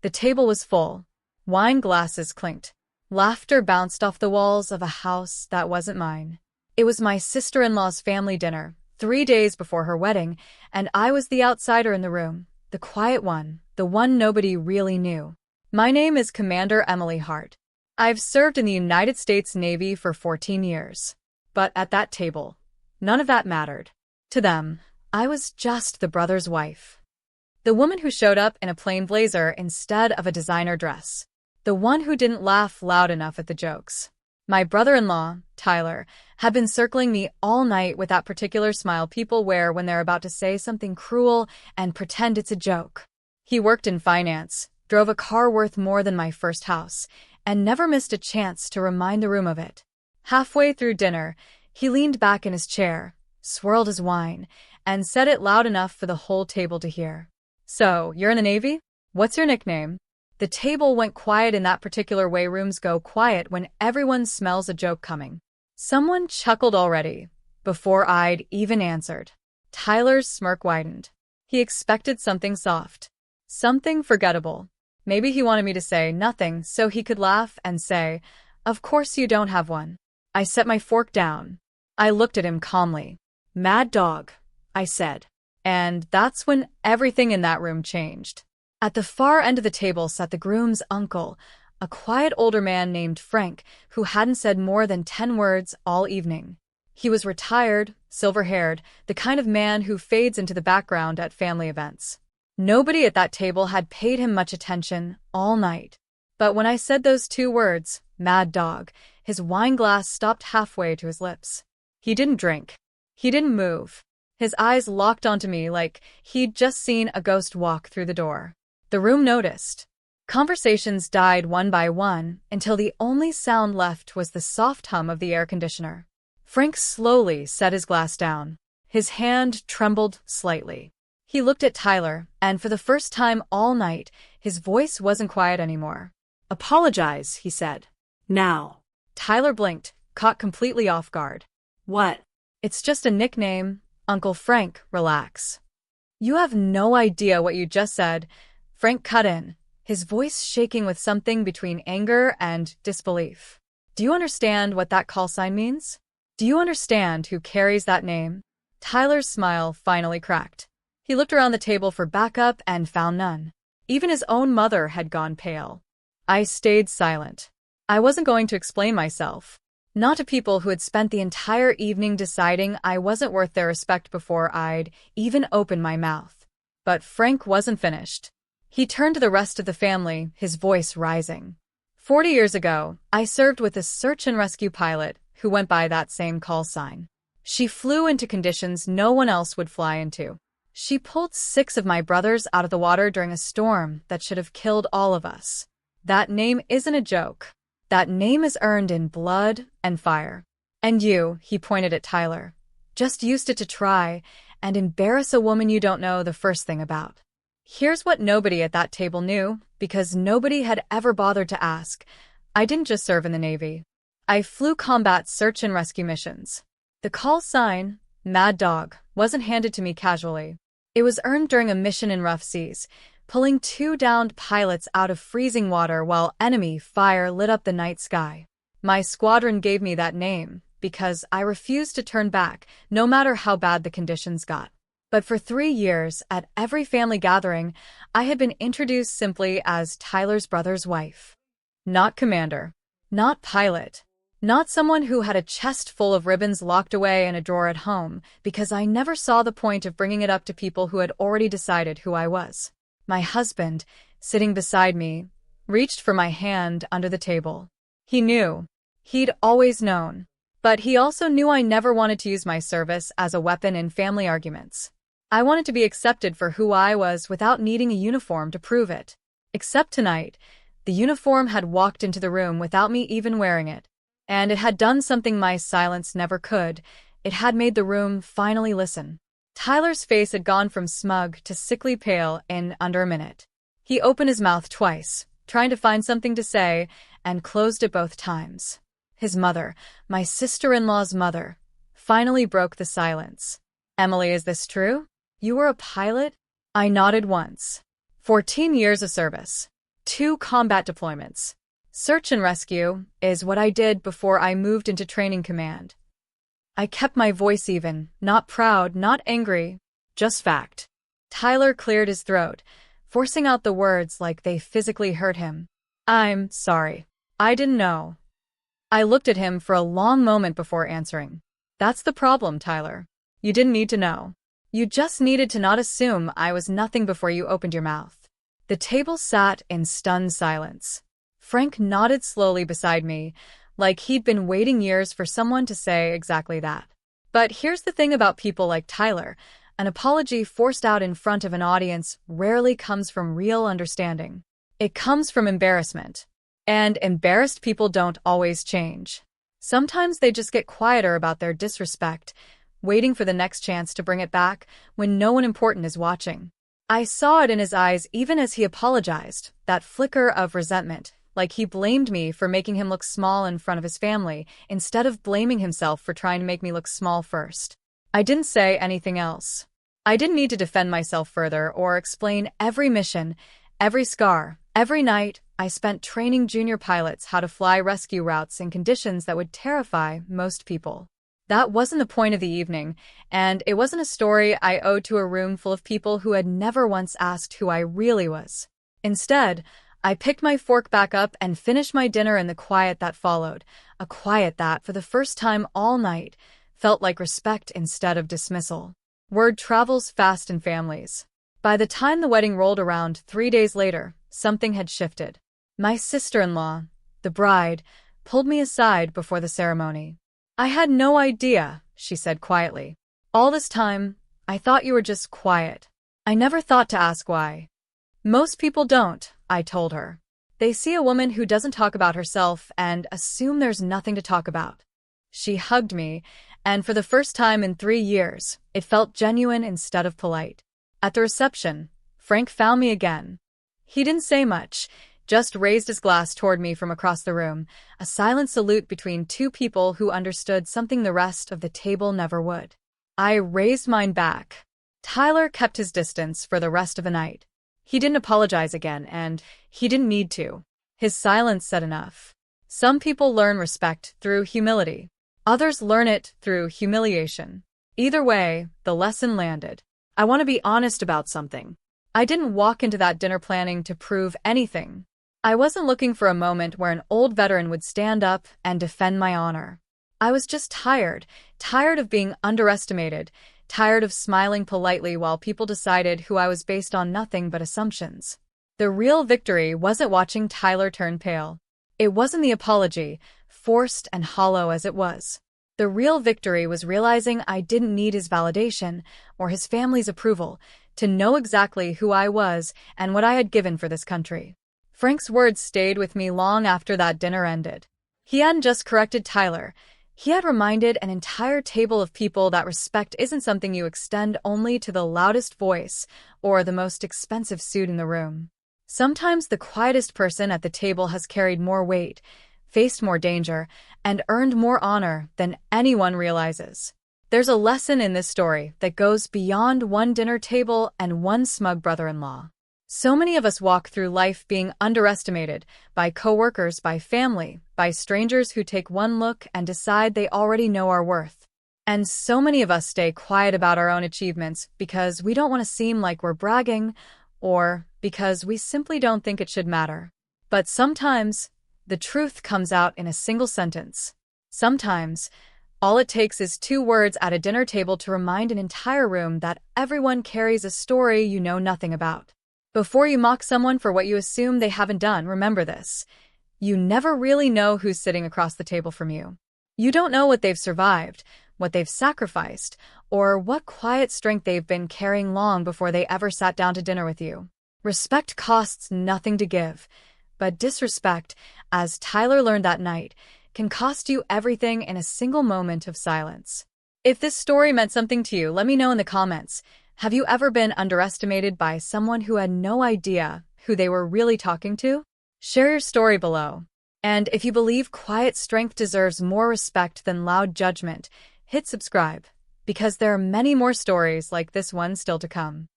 The table was full. Wine glasses clinked. Laughter bounced off the walls of a house that wasn't mine. It was my sister-in-law's family dinner, 3 days before her wedding, and I was the outsider in the room, the quiet one, the one nobody really knew. My name is Commander Emily Hart. I've served in the United States Navy for 14 years. But at that table, none of that mattered. To them, I was just the brother's wife. The woman who showed up in a plain blazer instead of a designer dress. The one who didn't laugh loud enough at the jokes. My brother-in-law, Tyler, had been circling me all night with that particular smile people wear when they're about to say something cruel and pretend it's a joke. He worked in finance, drove a car worth more than my first house, and never missed a chance to remind the room of it. Halfway through dinner, he leaned back in his chair, swirled his wine, and said it loud enough for the whole table to hear. "So, you're in the Navy? What's your nickname?" The table went quiet in that particular way rooms go quiet when everyone smells a joke coming. Someone chuckled already, before I'd even answered. Tyler's smirk widened. He expected something soft. Something forgettable. Maybe he wanted me to say nothing so he could laugh and say, "Of course you don't have one." I set my fork down. I looked at him calmly. "Mad dog," I said. And that's when everything in that room changed. At the far end of the table sat the groom's uncle, a quiet older man named Frank, who hadn't said more than 10 words all evening. He was retired, silver-haired, the kind of man who fades into the background at family events. Nobody at that table had paid him much attention all night. But when I said those 2 words, "mad dog," his wine glass stopped halfway to his lips. He didn't drink. He didn't move. His eyes locked onto me like he'd just seen a ghost walk through the door. The room noticed. Conversations died one by one until the only sound left was the soft hum of the air conditioner. Frank slowly set his glass down. His hand trembled slightly. He looked at Tyler, and for the first time all night, his voice wasn't quiet anymore. "Apologize," he said. "Now." Tyler blinked, caught completely off guard. "What?" "It's just a nickname. Uncle Frank, relax." "You have no idea what you just said." Frank cut in, his voice shaking with something between anger and disbelief. "Do you understand what that call sign means? Do you understand who carries that name?" Tyler's smile finally cracked. He looked around the table for backup and found none. Even his own mother had gone pale. I stayed silent. I wasn't going to explain myself. Not to people who had spent the entire evening deciding I wasn't worth their respect before I'd even opened my mouth. But Frank wasn't finished. He turned to the rest of the family, his voice rising. 40 years ago, I served with a search and rescue pilot who went by that same call sign. She flew into conditions no one else would fly into. She pulled 6 of my brothers out of the water during a storm that should have killed all of us. That name isn't a joke. That name is earned in blood and fire. And you, he pointed at Tyler, just used it to try and embarrass a woman you don't know the first thing about. Here's what nobody at that table knew, because nobody had ever bothered to ask. I didn't just serve in the Navy. I flew combat search and rescue missions. The call sign, Mad Dog, wasn't handed to me casually. It was earned during a mission in rough seas, pulling 2 downed pilots out of freezing water while enemy fire lit up the night sky. My squadron gave me that name because I refused to turn back, no matter how bad the conditions got. But for 3 years, at every family gathering, I had been introduced simply as Tyler's brother's wife. Not commander. Not pilot. Not someone who had a chest full of ribbons locked away in a drawer at home, because I never saw the point of bringing it up to people who had already decided who I was. My husband, sitting beside me, reached for my hand under the table. He knew. He'd always known. But he also knew I never wanted to use my service as a weapon in family arguments. I wanted to be accepted for who I was without needing a uniform to prove it. Except tonight, the uniform had walked into the room without me even wearing it. And it had done something my silence never could. It had made the room finally listen. Tyler's face had gone from smug to sickly pale in under a minute. He opened his mouth twice, trying to find something to say, and closed it both times. His mother, my sister-in-law's mother, finally broke the silence. "Emily, is this true? You were a pilot?" I nodded once. 14 years of service. 2 combat deployments. Search and rescue is what I did before I moved into training command. I kept my voice even, not proud, not angry, just fact. Tyler cleared his throat, forcing out the words like they physically hurt him. I'm sorry. I didn't know. I looked at him for a long moment before answering. That's the problem, Tyler. You didn't need to know. You just needed to not assume I was nothing before you opened your mouth. The table sat in stunned silence. Frank nodded slowly beside me, like he'd been waiting years for someone to say exactly that. But here's the thing about people like Tyler. An apology forced out in front of an audience rarely comes from real understanding. It comes from embarrassment. And embarrassed people don't always change. Sometimes they just get quieter about their disrespect, waiting for the next chance to bring it back when no one important is watching. I saw it in his eyes even as he apologized, that flicker of resentment, like he blamed me for making him look small in front of his family, instead of blaming himself for trying to make me look small first. I didn't say anything else. I didn't need to defend myself further or explain every mission, every scar, every night I spent training junior pilots how to fly rescue routes in conditions that would terrify most people. That wasn't the point of the evening, and it wasn't a story I owed to a room full of people who had never once asked who I really was. Instead, I picked my fork back up and finished my dinner in the quiet that followed, a quiet that, for the first time all night, felt like respect instead of dismissal. Word travels fast in families. By the time the wedding rolled around 3 days later, something had shifted. My sister-in-law, the bride, pulled me aside before the ceremony. I had no idea, she said quietly. All this time, I thought you were just quiet. I never thought to ask why. Most people don't, I told her. They see a woman who doesn't talk about herself and assume there's nothing to talk about. She hugged me, and for the first time in 3 years, it felt genuine instead of polite. At the reception, Frank found me again. He didn't say much, just raised his glass toward me from across the room, a silent salute between two people who understood something the rest of the table never would. I raised mine back. Tyler kept his distance for the rest of the night. He didn't apologize again, and he didn't need to. His silence said enough. Some people learn respect through humility. Others learn it through humiliation. Either way, the lesson landed. I want to be honest about something. I didn't walk into that dinner planning to prove anything. I wasn't looking for a moment where an old veteran would stand up and defend my honor. I was just tired of being underestimated, tired of smiling politely while people decided who I was based on nothing but assumptions. The real victory wasn't watching Tyler turn pale. It wasn't the apology, forced and hollow as it was. The real victory was realizing I didn't need his validation or his family's approval to know exactly who I was and what I had given for this country. Frank's words stayed with me long after that dinner ended. He hadn't just corrected Tyler. He had reminded an entire table of people that respect isn't something you extend only to the loudest voice or the most expensive suit in the room. Sometimes the quietest person at the table has carried more weight, faced more danger, and earned more honor than anyone realizes. There's a lesson in this story that goes beyond one dinner table and one smug brother-in-law. So many of us walk through life being underestimated by coworkers, by family, by strangers who take one look and decide they already know our worth. And so many of us stay quiet about our own achievements because we don't want to seem like we're bragging or because we simply don't think it should matter. But sometimes, the truth comes out in a single sentence. Sometimes, all it takes is 2 words at a dinner table to remind an entire room that everyone carries a story you know nothing about. Before you mock someone for what you assume they haven't done, remember this. You never really know who's sitting across the table from you. You don't know what they've survived, what they've sacrificed, or what quiet strength they've been carrying long before they ever sat down to dinner with you. Respect costs nothing to give, but disrespect, as Tyler learned that night, can cost you everything in a single moment of silence. If this story meant something to you, let me know in the comments. Have you ever been underestimated by someone who had no idea who they were really talking to? Share your story below. And if you believe quiet strength deserves more respect than loud judgment, hit subscribe, because there are many more stories like this one still to come.